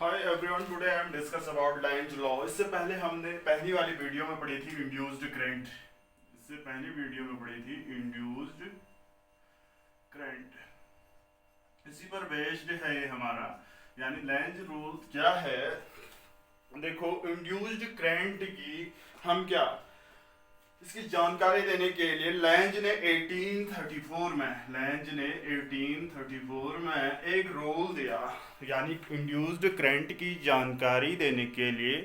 Hi everyone, today I am discuss about lines law. इससे पहले हमने पहली वाली वीडियो में पढ़ी थी इंड्यूस्ड करंट। इससे पहली वीडियो में पढ़ी थी इंड्यूस्ड करंट। इसी पर बेस्ड है ये हमारा, यानी लाइन्स रूल क्या है। देखो, इंड्यूस्ड करंट की हम क्या इसकी जानकारी देने के लिए लैंज ने 1834 में एक रूल दिया, यानी इंड्यूस्ड करंट की जानकारी देने के लिए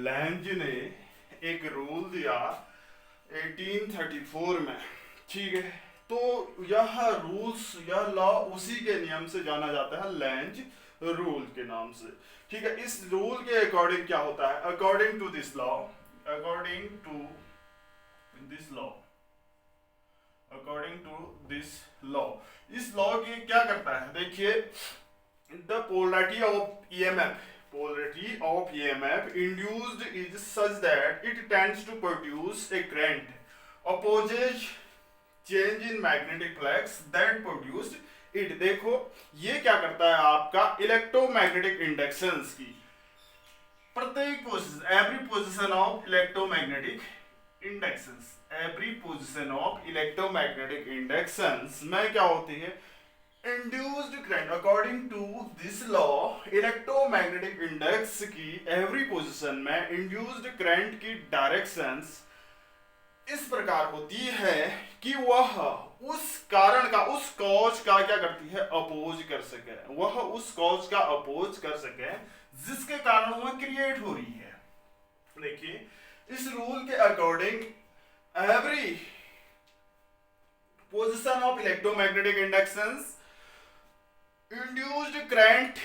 लैंज ने एक रूल दिया 1834 में। ठीक है, तो यह रूल्स या लॉ उसी के नियम से जाना जाता है, लैंज रूल के नाम से। ठीक है, इस रूल के अकॉर्डिंग क्या होता है, according to this law, according to this law, according to this law, इस लॉ की क्या करता है, देखिए, the polarity of EMF induced is such that it tends to produce a current opposes change in magnetic flux that produced it. देखो, ये क्या करता है, आपका इलेक्ट्रोमैग्नेटिक इंडक्शंस की प्रत्येक position, every position of electromagnetic inductions, every position of electromagnetic inductions में क्या होती है, induced current. According to this law, electromagnetic index की एवरी पोजीशन में इंड्यूस्ड करंट की डायरेक्शंस इस प्रकार होती है कि वह उस कारण का, उस कॉज का क्या करती है, अपोज कर सके, वह उस कॉज का अपोज कर सके जिसके कारण वह क्रिएट हो रही है। देखिए, इस रूल के according every position of electromagnetic inductions induced current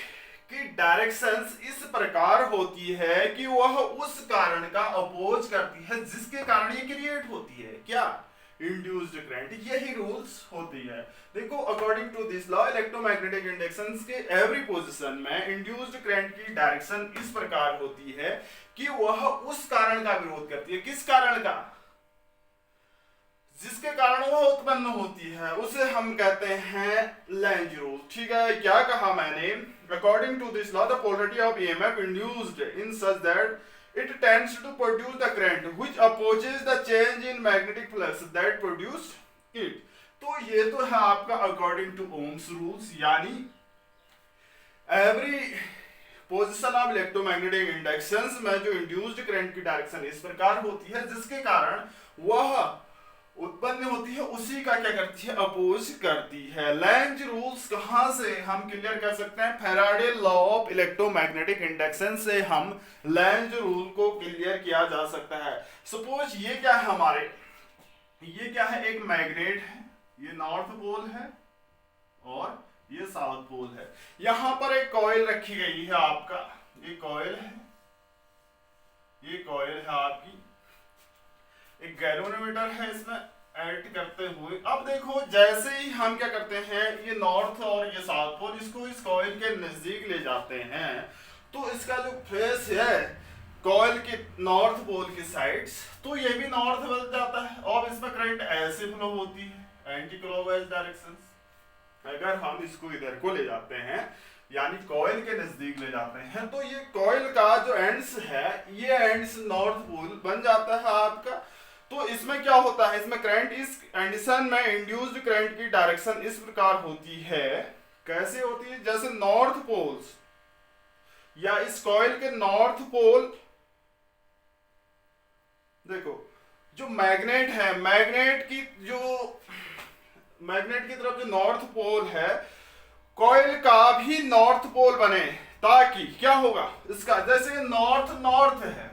की डायरेक्शंस इस प्रकार होती है कि वह उस कारण का अपोज करती है जिसके कारण ये क्रिएट होती है, क्या, इंड्यूस्ड करंट। यही रूल्स होती है। देखो, according to this law, electromagnetic inductions के एवरी पोजीशन में इंड्यूस्ड करंट की डायरेक्शन इस प्रकार होती है कि वह उस कारण का विरोध करती है, किस कारण का, जिसके कारण वह उत्पन्न होती है, उसे हम कहते हैं लैंज रूल। ठीक है, क्या कहा मैंने, according to this law the polarity of EMF induced in such that it tends to produce the current which opposes the change in magnetic flux that produced it। तो ये तो है आपका अकॉर्डिंग टू ओम्स रूल्स, यानी every position of electromagnetic inductions में जो induced current की direction इस प्रकार होती है जिसके कारण वह उत्पन्न होती है, उसी का क्या करती है, अपोज करती है। लैंज रूल्स कहां से हम क्लियर कर सकते हैं, Faraday law of electromagnetic induction से हम लैंज रूल को क्लियर किया जा सकता है। सपोज ये क्या है हमारे, ये क्या है, एक मैग्नेट है, ये नॉर्थ पोल है और ये साउथ पोल है। यहां पर एक कॉइल रखी गई है, आपका ये कॉइल है, ये कॉइल है आपकी, एक गैल्वेनोमीटर है इसमें ऐड करते हुए। अब देखो, जैसे ही हम क्या करते हैं, ये नॉर्थ और ये साउथ पोल, इसको इस कॉइल के नजदीक ले जाते हैं, तो इसका जो फेस है कॉइल के नॉर्थ पोल की साइड्स, तो ये भी नॉर्थ बन जाता है और इसमें करंट ऐसे फ्लो होती है, एंटी क्लॉकवाइज डायरेक्शन। अगर हम इसको इधर को ले जाते हैं, यानी कॉइल के नजदीक ले जाते हैं, तो ये कॉइल का जो एंड्स है, ये एंड्स नॉर्थ पोल बन जाता है आपका। तो इसमें क्या होता है, इसमें करंट, इस कंडीशन में इंड्यूस्ड करंट की डायरेक्शन इस प्रकार होती है, कैसे होती है, जैसे नॉर्थ पोल्स या इस कॉइल के नॉर्थ पोल, देखो जो मैग्नेट है, मैग्नेट की तरफ जो नॉर्थ पोल है, कॉइल का भी नॉर्थ पोल बने, ताकि क्या होगा, इसका जैसे नॉर्थ है,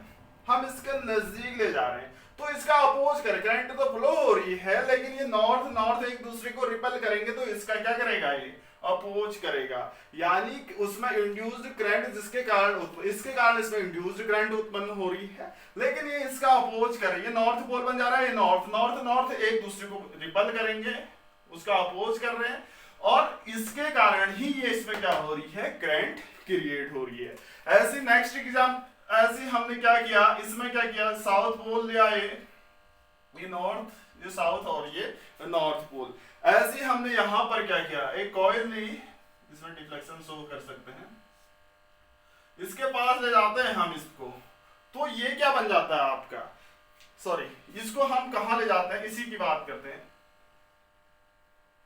हम इसके नजदीक ले जा रहे हैं, तो इसका अपोज करें, करंट तो फ्लो हो रही है, लेकिन ये नॉर्थ एक दूसरे को रिपेल करेंगे, तो इसका क्या करेगा, ये अपोज करेगा, यानी उसमें इंड्यूस्ड करंट जिसके कारण इसके कारण इसमें इंड्यूस्ड करंट उत्पन्न हो रही है, लेकिन ये इसका अपोज करे, ये नॉर्थ पोल बन जा रहा है, ये नॉर्थ एक दूसरे को रिपेल करेंगे, उसका अपोज कर रहे हैं, और इसके कारण ही ये इसमें क्या हो रही है, करंट क्रिएट हो रही है। ऐसे नेक्स्ट एग्जाम, ऐसे हमने क्या किया, इसमें क्या किया, साउथ पोल ले आए, ये नॉर्थ, ये साउथ और ये नॉर्थ पोल। ऐसे हमने यहां पर क्या किया, एक कॉइल ली, इसमें डिफ्लेक्शन शो कर सकते हैं, इसके पास ले जाते हैं हम इसको, तो ये क्या बन जाता है आपका, सॉरी इसको हम कहाँ ले जाते हैं, इसी की बात करते हैं।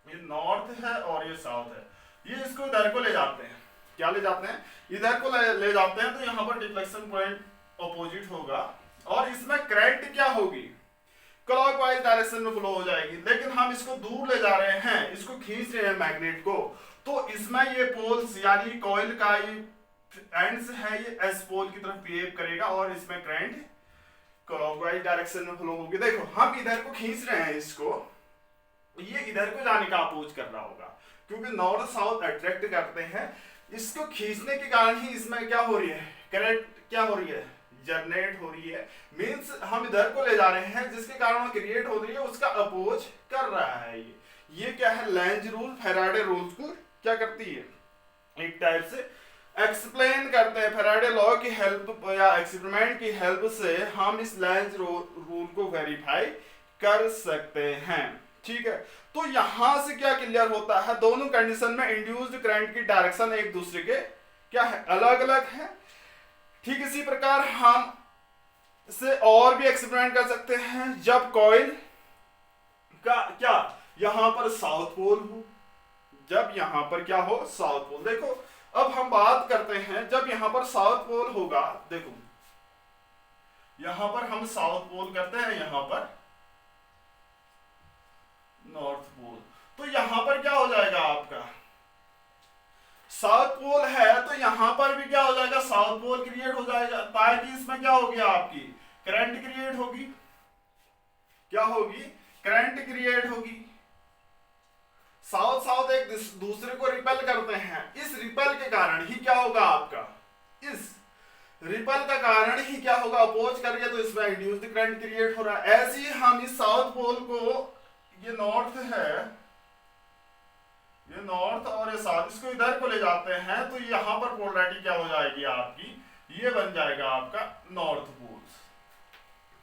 ये नॉर्थ है और ये साउथ है, ये इसको इधर को ले जाते हैं, क्या ले जाते हैं, इधर को ले जाते हैं। तो यहाँ पर डिफ्लेक्शन पॉइंट अपोजिट होगा और इसमें करंट क्या होगी, क्लॉकवाइज डायरेक्शन में फ्लो हो जाएगी। लेकिन हम इसको दूर ले जा रहे हैं, इसको खींच रहे हैं मैग्नेट को, तो इसमें ये पोल्स यानी कॉइल का ये एंड्स है, ये एस पोल की तरफ बिहेव करेगा और इसमें करंट क्लॉकवाइज डायरेक्शन में फ्लो होगी। देखो हम इधर को खींच रहे हैं इसको, ये इधर को जाने का अपोज कर रहा होगा, क्योंकि नॉर्थ साउथ अट्रैक्ट करते हैं। इसको खींचने के कारण ही इसमें क्या हो रही है, करंट क्या हो रही है, जनरेट हो रही है। मींस हम इधर को ले जा रहे हैं, जिसके कारण वो क्रिएट हो रही है, उसका अपोज कर रहा है। ये क्या है, लेंज रूल फैराडे रूल्स को क्या करती है, एक टाइप से एक्सप्लेन करते हैं। फैराडे लॉ की हेल्प या एक्सपेरिमेंट की हेल्प से हम इस लेंज रूल को वेरीफाई कर सकते हैं। ठीक है, तो यहां से क्या क्लियर होता है, दोनों कंडीशन में इंड्यूस्ड करंट की डायरेक्शन एक दूसरे के क्या है, अलग अलग है। ठीक इसी प्रकार हम से और भी एक्सपेरिमेंट कर सकते हैं, जब कॉइल का क्या यहां पर साउथ पोल हो, जब यहां पर क्या हो, साउथ पोल। देखो अब हम बात करते हैं, जब यहां पर साउथ पोल होगा, देखो यहां पर हम साउथ पोल करते हैं, यहां पर नॉर्थ पोल, तो यहां पर क्या हो जाएगा आपका, साउथ पोल है तो यहां पर भी क्या हो जाएगा, साउथ पोल क्रिएट हो जाएगा, ताकि इसमें क्या हो गया, आपकी करंट क्रिएट होगी, क्या होगी, करंट क्रिएट होगी। साउथ साउथ एक दूसरे को रिपेल करते हैं, इस रिपेल के कारण ही क्या होगा आपका, इस रिपेल का कारण ही क्या होगा, अपोज करिए तो इसमें इंड्यूस्ड करंट क्रिएट हो रहा है। ऐसे ही हम इस साउथ पोल को, ये नॉर्थ है, ये नॉर्थ और ये साउथ, इसको इधर को ले जाते हैं, तो यहां पर पोलैरिटी क्या हो जाएगी आपकी, ये बन जाएगा आपका नॉर्थ पोल।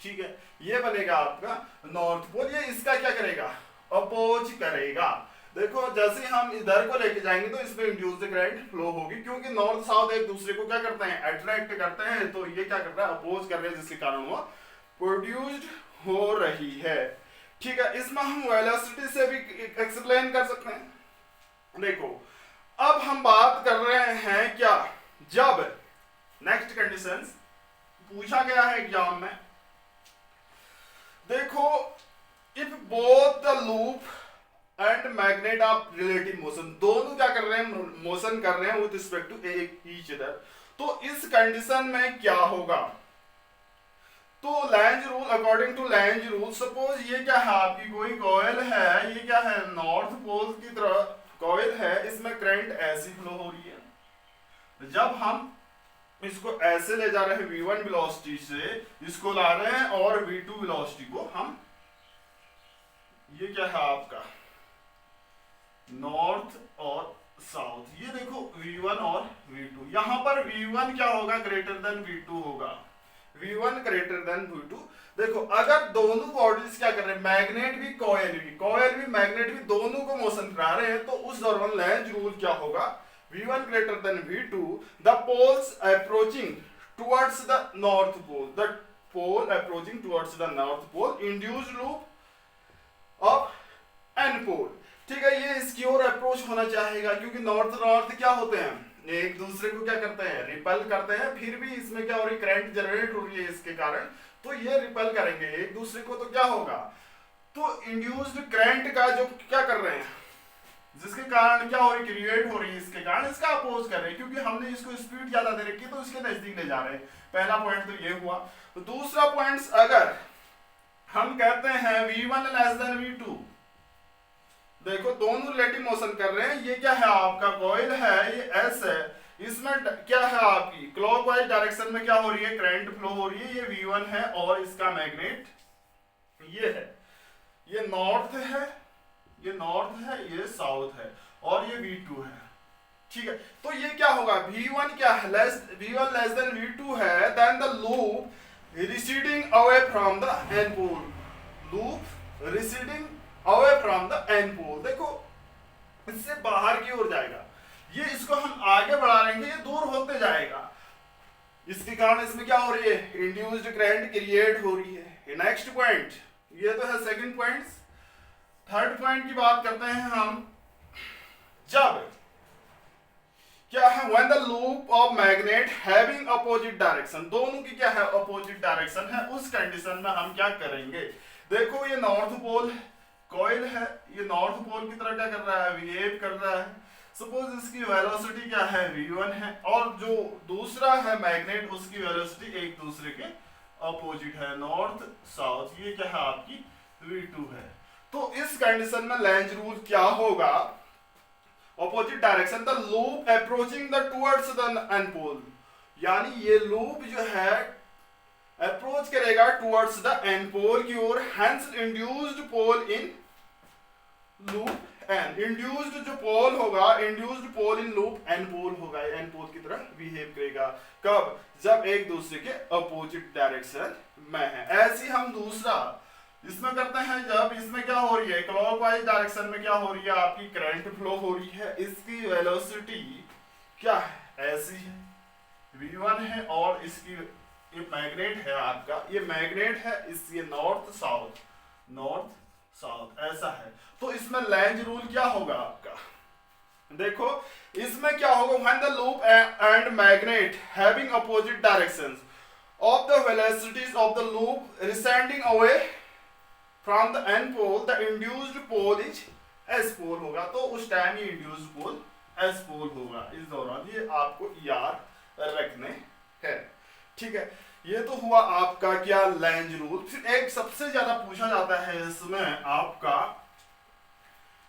ठीक है, ये बनेगा आपका नॉर्थ पोल, ये इसका क्या करेगा, अपोज करेगा। देखो जैसे ही हम इधर को लेके जाएंगे तो इसमें इंड्यूस्ड करंट फ्लो होगी, क्योंकि नॉर्थ साउथ एक दूसरे को क्या करते हैं, अट्रैक्ट करते हैं, तो ये क्या कर रहा है, अपोज कर रहे हैं, जिसके कारण वो प्रोड्यूस्ड हो रही है। ठीक है, इसमें हम वेलोसिटी से भी एक्सप्लेन कर सकते हैं। देखो अब हम बात कर रहे हैं क्या, जब नेक्स्ट कंडीशंस पूछा गया है एग्जाम में, देखो if both the loop and magnet of relative motion, दोनों क्या कर रहे हैं, मोशन कर रहे हैं with respect to each other, तो इस कंडीशन में क्या होगा, तो Lenz rule, according to Lenz rule, suppose ये क्या है आपकी कोई कॉइल है, ये क्या है, नॉर्थ पोल की तरह कॉइल है, इसमें करंट ऐसी फ्लो हो रही है। जब हम इसको ऐसे ले जा रहे हैं v1 वेलोसिटी से, इसको ला रहे हैं और v2 वेलोसिटी को हम, ये क्या है आपका नॉर्थ और साउथ, ये देखो v1 और v2, यहां पर v1 क्या होगा, ग्रेटर देन v2 होगा, v1 ग्रेटर देन v2। देखो अगर दोनों बॉडीज क्या कर रहे हैं, मैग्नेट भी कॉइल भी मैग्नेट भी दोनों को मोशन करा रहे हैं, तो उस दौरान लेंज रूल क्या होगा, v1 greater than v2, the poles approaching towards the north pole, the pole approaching towards the north pole, induced loop of n pole। ठीक है, ये इसकी ओर अप्रोच होना चाहेगा, क्योंकि नॉर्थ क्या होते हैं, एक दूसरे को क्या करते हैं, रिपेल करते हैं, फिर भी इसमें क्या हो रही है, करंट जनरेट हो रही है इसके कारण, तो ये रिपेल करेंगे एक दूसरे को, तो क्या होगा, तो इंड्यूस्ड करंट का जो क्या कर रहे हैं, जिसके कारण क्या हो रही, क्रिएट हो रही है, इसके कारण इसका अपोज कर रहे हैं, क्योंकि हमने इसको स्पीड ज्यादा दे रखी है तो इसके नजदीक ले जा रहे हैं। पहला पॉइंट तो ये हुआ। तो दूसरा पॉइंट, अगर हम कहते हैं v1 लेस देन v2, देखो दोनों रिलेटिव मोशन कर रहे हैं, ये क्या है आपका कॉइल है, ये एस है, इसमें क्या है आपकी क्लॉकवाइज डायरेक्शन में क्या हो रही है, करंट फ्लो हो रही है, ये v1 है और इसका मैग्नेट ये है, ये नॉर्थ है, ये नॉर्थ है, ये साउथ है और ये v2 है। ठीक है, तो ये क्या होगा, v1 क्या है, v1 लेस देन v2 है, then the loop receding away from the N pole, loop receding away from the N pole, देखो इससे बाहर की ओर जाएगा, ये इसको हम आगे बढ़ा लेंगे, ये दूर होते जाएगा, इसके कारण इसमें क्या हो रही है, इंड्यूस्ड करंट क्रिएट हो रही है। नेक्स्ट पॉइंट, ये तो है सेकंड पॉइंट। थर्ड पॉइंट की बात करते हैं हम, जब क्या है, when the loop of magnet having opposite direction, दोनों की क्या है, अपोजिट डायरेक्शन है, उस कंडीशन में हम क्या करेंगे। देखो ये नॉर्थ पोल कॉइल है, ये नॉर्थ पोल की तरह क्या कर रहा है, बिहेव कर रहा है। सपोज इसकी वेलोसिटी क्या है, v1 है, और जो दूसरा है मैग्नेट उसकी वेलोसिटी एक दूसरे के अपोजिट है, नॉर्थ साउथ, ये क्या है आपकी v2 है। तो इस कंडीशन में लेंज रूल क्या होगा, opposite direction the loop approaching the towards the N pole, यानी ये लूप जो है अप्रोच करेगा टुवर्ड्स द एन पोल की ओर, hence induced pole in loop N, induced जो पोल होगा, induced pole in loop N pole होगा, एन पोल की तरह बिहेव करेगा। कब, जब एक दूसरे के अपोजिट डायरेक्शन में है। ऐसे हम दूसरा इसमें करते हैं, जब इसमें क्या हो रही है, क्लॉकवाइज डायरेक्शन में क्या हो रही है, आपकी करंट फ्लो हो रही है, इसकी वेलोसिटी क्या है, ऐसी है, v1 है, और इसकी ये मैग्नेट है आपका, ये मैग्नेट है, इस ये नॉर्थ साउथ ऐसा है। तो इसमें लेंज रूल क्या होगा आपका, देखो इसमें क्या होगा, when the loop and magnet having opposite directions of the velocities of the loop receding away from the N pole, the induced pole is S pole होगा। तो उस टाइम ये इंड्यूस्ड पोल एस पोल होगा। इस दौरान ये आपको याद रखने हैं, ठीक है। ये तो हुआ आपका क्या, लेंज रूल। फिर एक सबसे ज्यादा पूछा जाता है इसमें आपका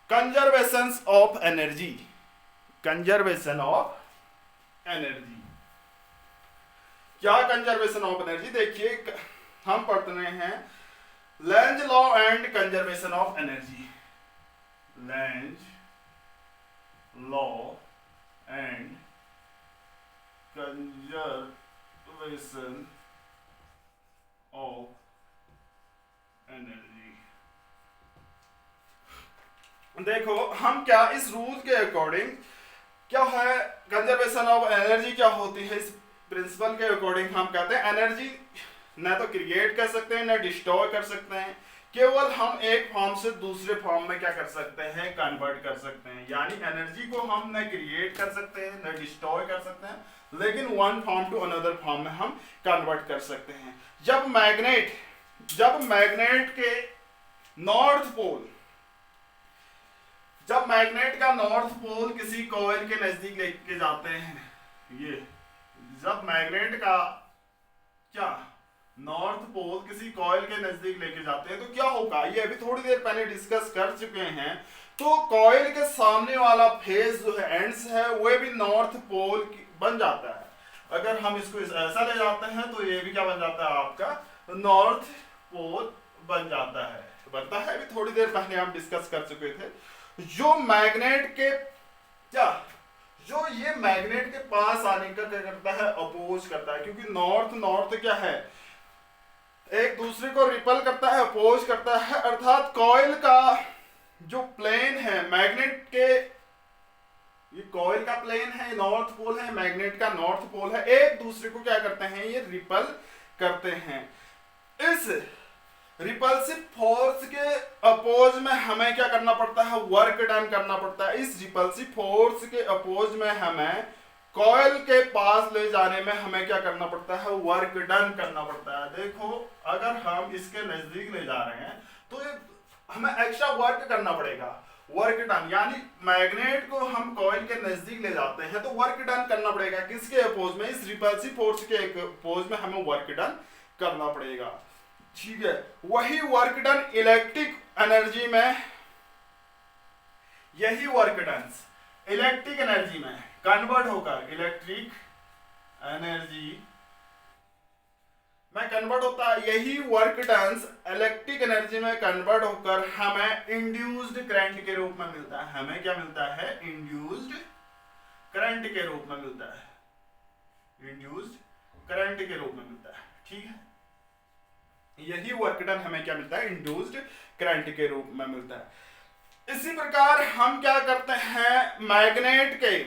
conservation of energy, conservation of energy. क्या कंजर्वेशन ऑफ एनर्जी, देखिए हम पढ़ते हैं Lenz law and conservation of energy, Lenz law and conservation of energy. देखो हम क्या इस रूल के अकॉर्डिंग क्या है, कंजर्वेशन ऑफ एनर्जी क्या होती है, इस प्रिंसिपल के अकॉर्डिंग हम कहते हैं एनर्जी ना तो क्रिएट कर सकते हैं ना डिस्ट्रॉय कर सकते हैं, केवल हम एक फॉर्म से दूसरे फॉर्म में क्या कर सकते हैं, कन्वर्ट कर सकते हैं। यानी एनर्जी को हम न क्रिएट कर सकते हैं न डिस्ट्रॉय कर सकते हैं, लेकिन one form to another form में हम कन्वर्ट कर सकते हैं। जब मैग्नेट के नॉर्थ पोल, जब मैग्नेट का नॉर्थ पोल किसी कॉइल के नजदीक लेके जाते हैं, ये जब मैग्नेट का क्या नॉर्थ पोल किसी कॉइल के नजदीक लेके जाते हैं तो क्या होगा, ये अभी थोड़ी देर पहले डिस्कस कर चुके हैं। तो कॉइल के सामने वाला फेस जो है, एंड्स है, वो भी नॉर्थ पोल बन जाता है। अगर हम इसको ऐसा ले जाते हैं तो ये भी क्या बन जाता है, आपका नॉर्थ पोल बन जाता है, बनता है। अभी थोड़ी देर पहले हम डिस्कस कर चुके थे। जो मैग्नेट के क्या, जो ये मैग्नेट के पास आने का क्या करता है, अपोज करता है, क्योंकि नॉर्थ क्या है, एक दूसरे को रिपल करता है, अपोज करता है। अर्थात कॉइल का जो प्लेन है, मैग्नेट के, ये कॉइल का प्लेन है, नॉर्थ पोल है, मैग्नेट का नॉर्थ पोल है, एक दूसरे को क्या करते हैं, ये रिपल करते हैं। इस रिपल्सिव फोर्स के अपोज में हमें क्या करना पड़ता है, वर्क डन करना पड़ता है। इस रिपल्सिव फोर्स के अपोज में हमें कॉइल के पास ले जाने में हमें क्या करना पड़ता है, वर्क डन करना पड़ता है। देखो अगर हम इसके नजदीक ले जा रहे हैं तो हमें एक्स्ट्रा वर्क करना पड़ेगा, वर्क डन, यानी मैग्नेट को हम कॉइल के नजदीक ले जाते हैं तो वर्क डन करना पड़ेगा। किसके अपोज में, इस रिपल्सिव फोर्स के अपोज में हमें वर्क डन करना पड़ेगा, ठीक है। वही वर्क डन इलेक्ट्रिक एनर्जी में, यही वर्क डन इलेक्ट्रिक एनर्जी में कन्वर्ट होकर, इलेक्ट्रिक एनर्जी में कन्वर्ट होता है। यही वर्क डन इलेक्ट्रिक एनर्जी में कन्वर्ट होकर हमें इंड्यूस्ड करंट के रूप में मिलता है। हमें क्या मिलता है, इंड्यूस्ड करंट के रूप में मिलता है, इंड्यूस्ड करंट के रूप में मिलता है, ठीक है। यही वर्क डन हमें क्या मिलता है, इंड्यूस्ड करंट के रूप में मिलता है। इसी प्रकार हम क्या करते हैं, मैग्नेट के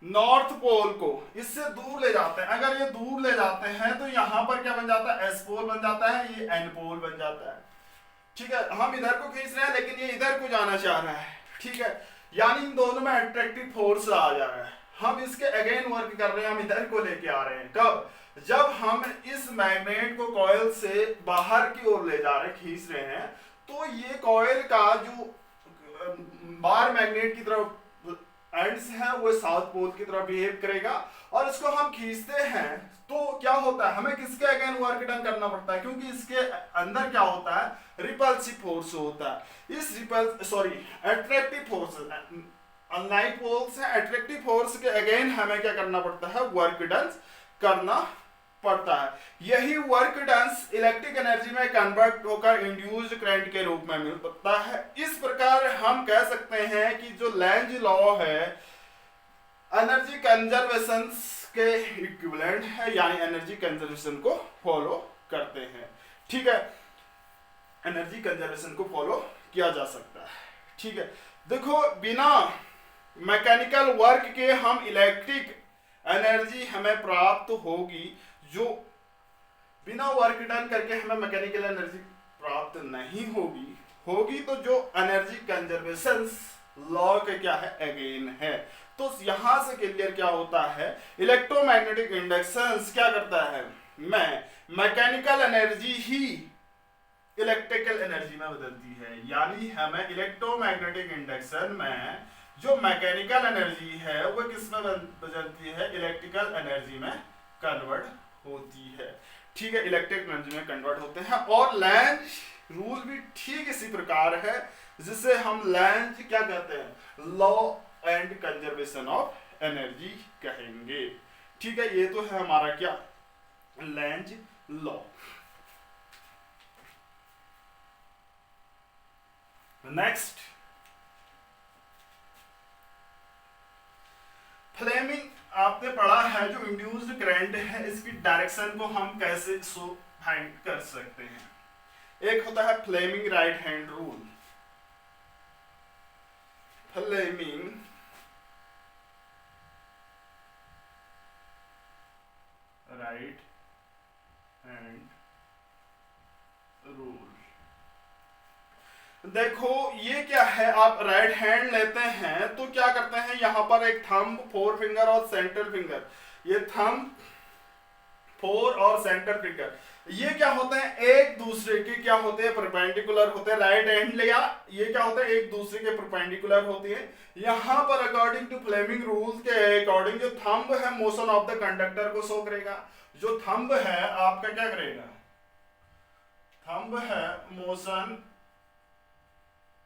नॉर्थ पोल को इससे दूर ले जाते हैं, अगर ये दूर ले जाते हैं तो यहां पर क्या बन जाता है, एस पोल बन जाता है, ये एन पोल बन जाता है। ठीक है, हम इधर को खींच रहे हैं लेकिन ये इधर को जाना चाह रहा है। ठीक है, यानी इन दोनों में अट्रैक्टिव फोर्स आ जा रहा है। हम इसके अगेन वर्क कर रहे हैं, हम इधर को लेके आ रहे हैं। कब? जब हम इस मैग्नेट को कॉइल से बाहर की ओर ले जा रहे हैं, खींच रहे हैं, तो ये कॉइल का जो बार मैग्नेट की तरफ एंड्स है वो साउथ पोल की तरफ बिहेव करेगा, और इसको हम खींचते हैं तो क्या होता है, हमें किसके अगेन वर्क डन करना पड़ता है, क्योंकि इसके अंदर क्या होता है, रिपल्सिव फोर्स होता है। इस अट्रैक्टिव फोर्स, अनलाइक पोल्स है, अट्रैक्टिव फोर्स के अगेन हमें क्या करना पड़ता है, वर्क डन करना पड़ता है। यही वर्क डन इलेक्ट्रिक एनर्जी में कन्वर्ट होकर इंड्यूस्ड करंट के रूप में मिलता है। इस प्रकार हम कह सकते हैं कि जो लेंज लॉ है एनर्जी कंजर्वेशन के इक्विवेलेंट है, यानी एनर्जी कंजर्वेशन को फॉलो करते हैं। ठीक है, एनर्जी कंजर्वेशन को फॉलो किया जा सकता है। ठीक है, देखो बिना मैकेनिकल वर्क के हम इलेक्ट्रिक एनर्जी हमें प्राप्त होगी, जो बिना वर्क डन करके हमें मैकेनिकल एनर्जी प्राप्त नहीं होगी तो जो एनर्जी कंजर्वेशन लॉ के क्या है, अगेन है। तो यहां से क्लियर क्या होता है, इलेक्ट्रोमैग्नेटिक इंडक्शन क्या करता है, मैकेनिकल एनर्जी ही इलेक्ट्रिकल एनर्जी में बदलती है। यानी हमें इलेक्ट्रोमैग्नेटिक इंडक्शन में जो मैकेनिकल एनर्जी है वो किस में बदलती है, इलेक्ट्रिकल एनर्जी में कन्वर्ट होती है। ठीक है, इलेक्ट्रिक एनर्जी में कन्वर्ट होते हैं। और लेंज रूल भी ठीक इसी प्रकार है, जिसे हम लेंज क्या कहते हैं, law and conservation of energy कहेंगे। ठीक है, ये तो है हमारा क्या, लेंज लॉ। नेक्स्ट, फ्लेमिंग आपने पढ़ा है, जो इंड्यूस्ड करंट है इसकी डायरेक्शन को हम कैसे फाइंड कर सकते हैं। एक होता है Fleming right hand rule. Fleming right hand rule. देखो ये क्या है, आप राइट हैंड लेते हैं तो क्या करते हैं, यहां पर एक थंब, फोर फिंगर और सेंट्रल फिंगर, ये थंब, फोर और सेंट्रल फिंगर, ये क्या होते हैं, एक दूसरे के क्या होते हैं, परपेंडिकुलर होते हैं। राइट हैंड लिया, ये क्या होता है, एक दूसरे के परपेंडिकुलर होती है। यहां पर अकॉर्डिंग टू फ्लेमिंग रूल के अकॉर्डिंग जो थंब है मोशन ऑफ द कंडक्टर को शो करेगा। जो थंब है आपका क्या करेगा, थंब है motion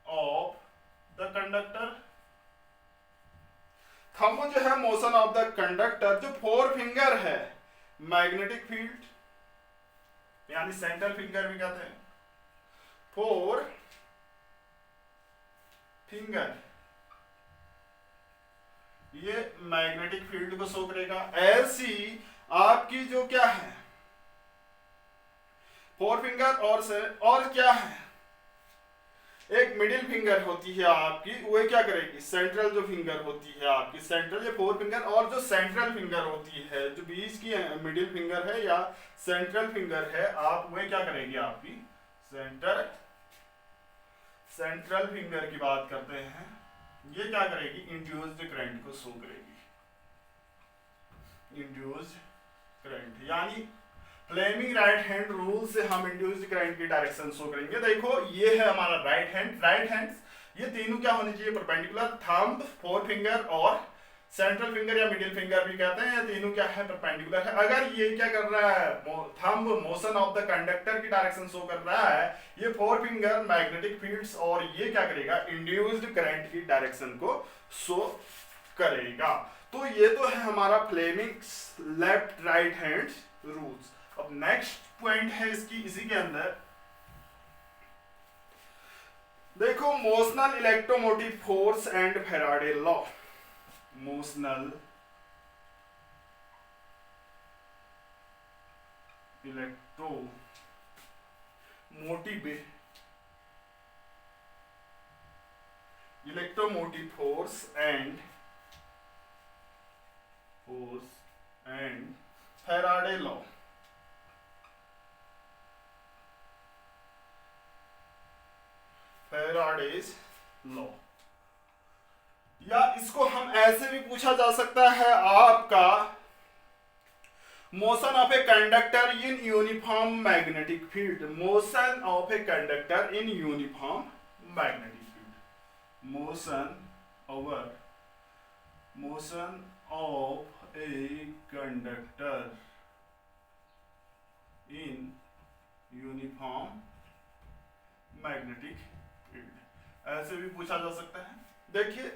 of the conductor, thumb जो है मोशन ऑफ द कंडक्टर। जो फोर फिंगर है मैग्नेटिक फील्ड, यानी सेंट्रल फिंगर भी कहते हैं, फोर फिंगर ये मैग्नेटिक फील्ड को शो करेगा। ऐसी आपकी जो क्या है, फोर फिंगर और क्या है, एक मिडिल फिंगर होती है आपकी, वो क्या करेगी, सेंट्रल जो फिंगर होती है आपकी, सेंट्रल ये फोर फिंगर, और जो सेंट्रल फिंगर होती है, जो बीच की मिडिल फिंगर है या सेंट्रल फिंगर है, आप वो क्या करेगी, आपकी सेंट्रल फिंगर की बात करते हैं, ये क्या करेगी, इंड्यूस्ड करंट को शो करेगी, इंड्यूस्ड करंट। यानी फ्लेमिंग राइट हैंड रूल से हम इंड्यूस्ड करंट की डायरेक्शन शो करेंगे। देखो ये है हमारा राइट हैंड, ये तीनों क्या होने चाहिए, परपेंडिकुलर, थंब, फोर फिंगर और सेंट्रल फिंगर या मिडिल फिंगर भी कहते हैं, ये तीनों क्या है, परपेंडिकुलर है। अगर ये क्या कर रहा है, thumb motion of the conductor की डायरेक्शन शो कर रहा है, ये फोर फिंगर मैग्नेटिक फील्ड्स, और ये क्या करेगा, इंड्यूस्ड करंट की डायरेक्शन को शो करेगा। तो ये तो है हमारा Fleming left right hand rules. अब नेक्स्ट पॉइंट है इसकी, इसी के अंदर देखो motional electromotive force and Faraday law. Motional electromotive force and Faraday law. Faraday's law, या इसको हम ऐसे भी पूछा जा सकता है आपका motion of a conductor in uniform magnetic field. Motion of a conductor in uniform magnetic field. Motion of a conductor in uniform magnetic field, ऐसे भी पूछा जा सकता है। देखिए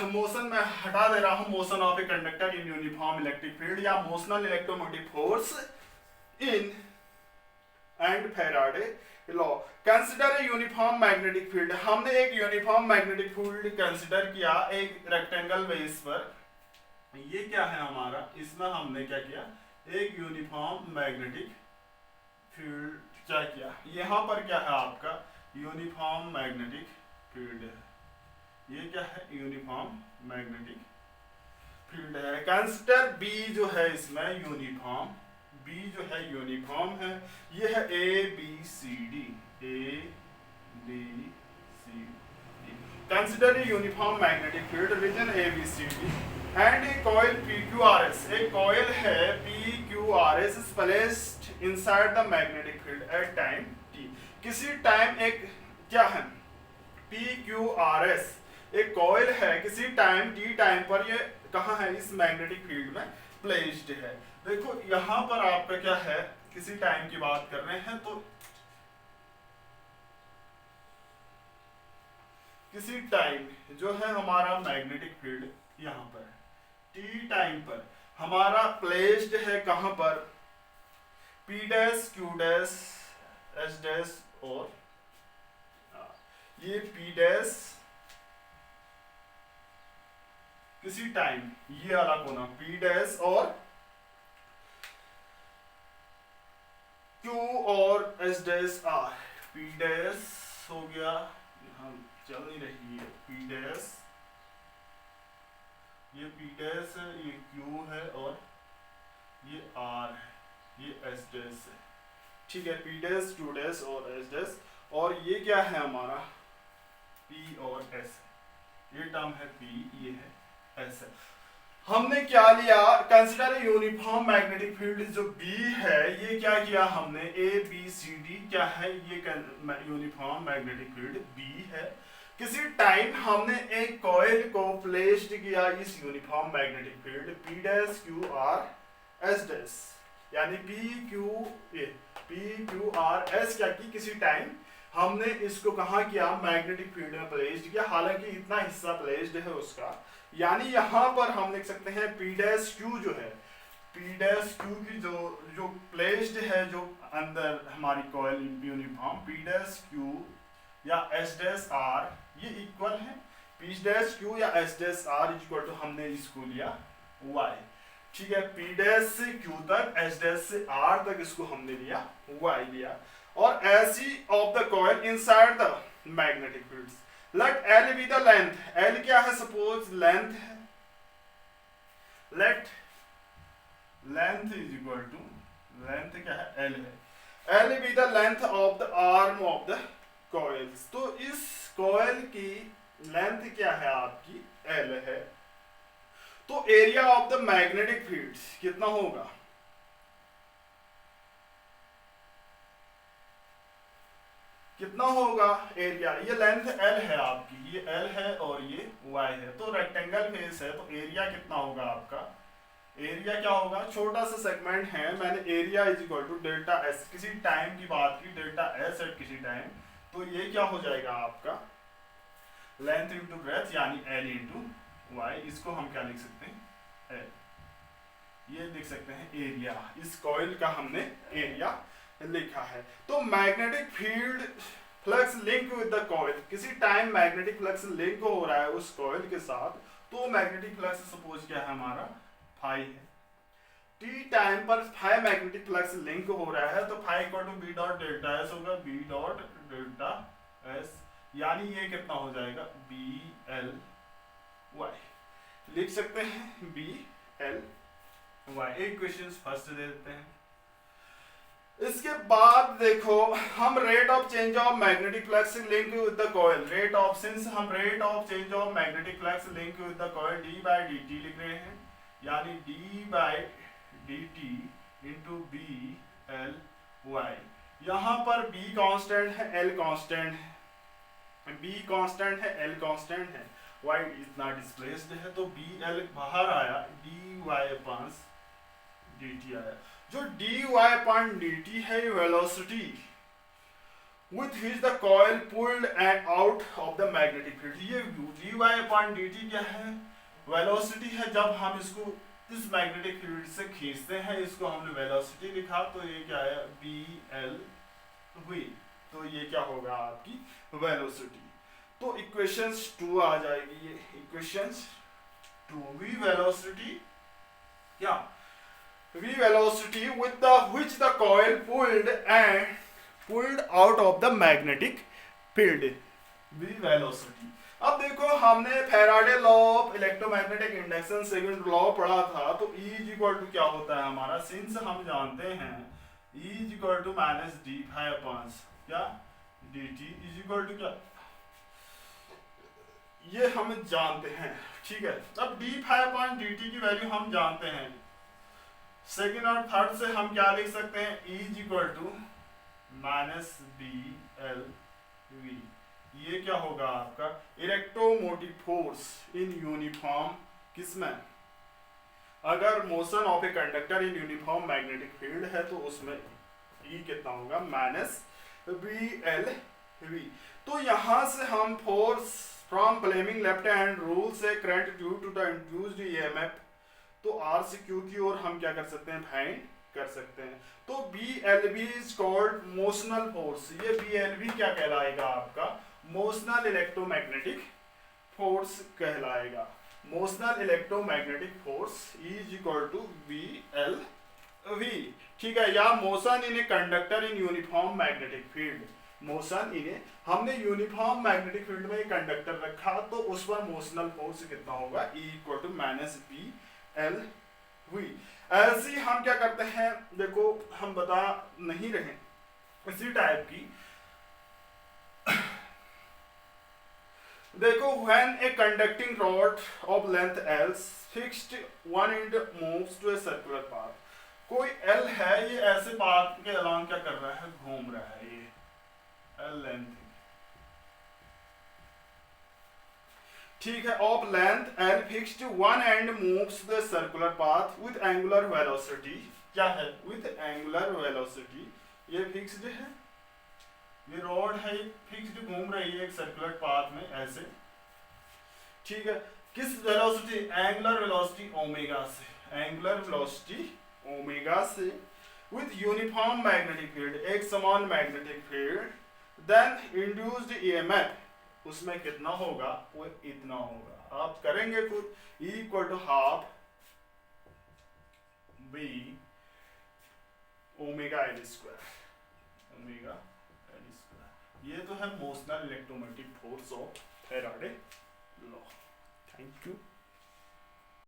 मोशन में हटा दे रहा हूं, motion of a conductor in uniform electric field या motional electromotive force in and Faraday law. Consider a uniform magnetic field. हमने एक यूनिफॉर्म मैग्नेटिक फील्ड कंसिडर किया एक रेक्टेंगल बेस पर। ये क्या है हमारा, इसमें हमने क्या किया, एक यूनिफॉर्म मैग्नेटिक फील्ड क्या किया, यहां पर क्या है आपका यूनिफॉर्म मैग्नेटिक फील्ड है। ये क्या है, यूनिफॉर्म मैग्नेटिक फील्ड है। कंसिडर बी जो है इसमें यूनिफॉर्म, बी जो है यूनिफॉर्म है। ये है A B C D, A B C D. Consider a uniform magnetic field region A B C D and a coil P Q R S. एक कॉइल है P Q R S is placed inside the magnetic field at time T. किसी time एक क्या है, P Q R S एक coil है, किसी time T time पर ये कहाँ है, इस मैग्नेटिक फील्ड में प्लेस्ड है। देखो यहां पर आपका क्या है, किसी टाइम की बात कर रहे हैं, तो किसी टाइम जो है हमारा मैग्नेटिक फील्ड यहां पर टी टाइम पर हमारा प्लेस्ड है कहां पर, P dash Q dash S dash, और ये पी डैश किसी टाइम, ये वाला कोना पी डैश और क्यू और S dash R. P dash हो गया, यहाँ चल नहीं रही है, पी डैश, ये पी डैश है, ये क्यू है और ये आर है, ये एस डैश है। ठीक है, पी डैश क्यू डैश और एस डैश, और ये क्या है हमारा पी और एस, ये टर्म है पी, ये है एस है। हमने क्या लिया, कंसिडर यूनिफॉर्म मैग्नेटिक फील्ड जो बी है, ये क्या किया हमने, ए बी सी डी क्या है, ये यूनिफॉर्म मैग्नेटिक फील्ड बी है। किसी टाइम हमने एक कॉइल को प्लेस्ड किया इस uniform magnetic field P dash Q R S dash, यानी पी क्यू आर एस क्या की, किसी टाइम हमने इसको कहाँ किया, मैग्नेटिक फील्ड में प्लेस्ड किया, हालांकि इतना हिस्सा प्लेस्ड है उसका, यानी यहां पर हम लिख सकते हैं पी डैश क्यू जो है, पी डैश क्यू की जो प्लेस्ड है, जो अंदर हमारी coil uniform, P dash Q या एस डैश आर ये इक्वल है, पी डैश क्यू या S dash R equal to हमने इसको लिया वाई। ठीक है, पी डैश से क्यू तक, एस डैश से आर तक इसको हमने लिया वाई लिया, और ऐसी of the coil inside the magnetic fields. Let L be the length, L क्या है, सपोज लेंथ है, let length is equal to, length क्या है, एल है, L be the length of the arm of the coils. तो इस coil की length क्या है आपकी, एल है, तो area of the magnetic fields कितना होगा, कितना होगा एरिया, ये लेंथ एल है आपकी, ये एल है और ये वाई है, तो रेक्टेंगल फेस है, तो एरिया कितना होगा आपका, एरिया क्या होगा, छोटा सा सेगमेंट है, मैंने area is equal to delta S, किसी टाइम की बात की, डेल्टा एस एट किसी टाइम, तो ये क्या हो जाएगा आपका लेंथ इंटू ब्रेथ यानी एल इंटू वाई। इसको हम क्या लिख सकते हैं, एल, ये लिख सकते हैं एरिया, इस कॉइल का हमने एरिया लिखा है। तो magnetic field flux link with the coil, किसी टाइम मैग्नेटिक फ्लक्स लिंक हो रहा है उस कॉइल के साथ, तो मैग्नेटिक फ्लक्स सपोज क्या है हमारा फाई है, टी टाइम पर फाई मैग्नेटिक फ्लक्स लिंक हो रहा है, तो phi equal to B dot delta S होगा, बी डॉट डेल्टा एस, यानी ये कितना हो जाएगा, बी एल वाई लिख सकते हैं, B L Y. Equation first दे देते हैं। इसके बाद देखो हम rate of change of magnetic flux link with the coil, rate of since हम rate of change of magnetic flux link with the coil D by D T लिख रहे हैं, यानी D by D T into B L Y. यहाँ पर B constant है, L constant है, B constant है, एल कांस्टेंट है, वाई इतना डिस्प्लेस्ड है, तो बी एल बाहर आया, D Y upon D T आया। जो D Y upon D T है velocity with which the coil pulled and out of the magnetic field। ये D Y upon D T क्या है? वेलोसिटी है जब हम इसको इस मैग्नेटिक फील्ड से खींचते हैं, इसको हमने वेलोसिटी लिखा, तो ये क्या है? बी एल हुई, तो ये क्या होगा आपकी वेलोसिटी। तो इक्वेशंस 2 आ जाएगी, ये इक्वेशंस 2। वी वेलोसिटी क्या? V velocity with the which the coil pulled out of the magnetic field। V velocity। अब देखो हमने Faraday law of electromagnetic induction second law पढ़ा था, तो E इज इक्वल टू क्या होता है हमारा, सिंस हम जानते हैं E is equal to minus D phi upon क्या D T is equal to क्या, ये हम जानते हैं, ठीक है। अब D phi upon D T की वैल्यू हम जानते हैं, सेकेंड और थर्ड से हम क्या लिख सकते हैं, E is equal to minus B L V. ये क्या होगा आपका इलेक्ट्रोमोटिव फोर्स इन यूनिफॉर्म किसमें, अगर motion of a conductor in uniform magnetic field है तो उसमें E कितना होगा, माइनस बी एल वी। तो यहां से हम force from Fleming left hand rule से current due to the induced EMF, तो आर से क्यू की ओर हम क्या कर सकते हैं, फाइंड कर सकते हैं। तो B L V is called motional force. ये बी एल वी क्या कहलाएगा आपका, मोशनल इलेक्ट्रोमैग्नेटिक फोर्स कहलाएगा। Motional electromagnetic force is equal to B L V, ठीक है। या motion in a conductor in uniform magnetic field, motion in a, हमने uniform magnetic field में एक कंडक्टर रखा, तो उस पर मोशनल फोर्स कितना होगा, E equal to minus B L V. ऐसे ही हम क्या करते हैं, देखो हम बता नहीं रहे, इसी टाइप की देखो when a conducting rod of length L fixed one end moves to a circular path, कोई L है, ये ऐसे पाथ के अलॉन्ग क्या कर रहा है, घूम रहा है, ये L लेंथ, ठीक है, of length L fixed one end moves the circular path with angular velocity, क्या है, with angular velocity, ये फिक्स्ड है, ये रॉड है, फिक्स्ड घूम रही है एक सर्कुलर पाथ में ऐसे, ठीक है। किस वेलोसिटी, एंगुलर वेलोसिटी ओमेगा से, एंगुलर वेलोसिटी ओमेगा से, विथ यूनिफॉर्म मैग्नेटिक फील्ड, एक समान magnetic field, then induced EMF उसमें कितना होगा, वो इतना होगा। आप करेंगे कुछ, E equal to half B omega L square, omega L square. ये तो है motional electromagnetic force of Faraday law. Thank you.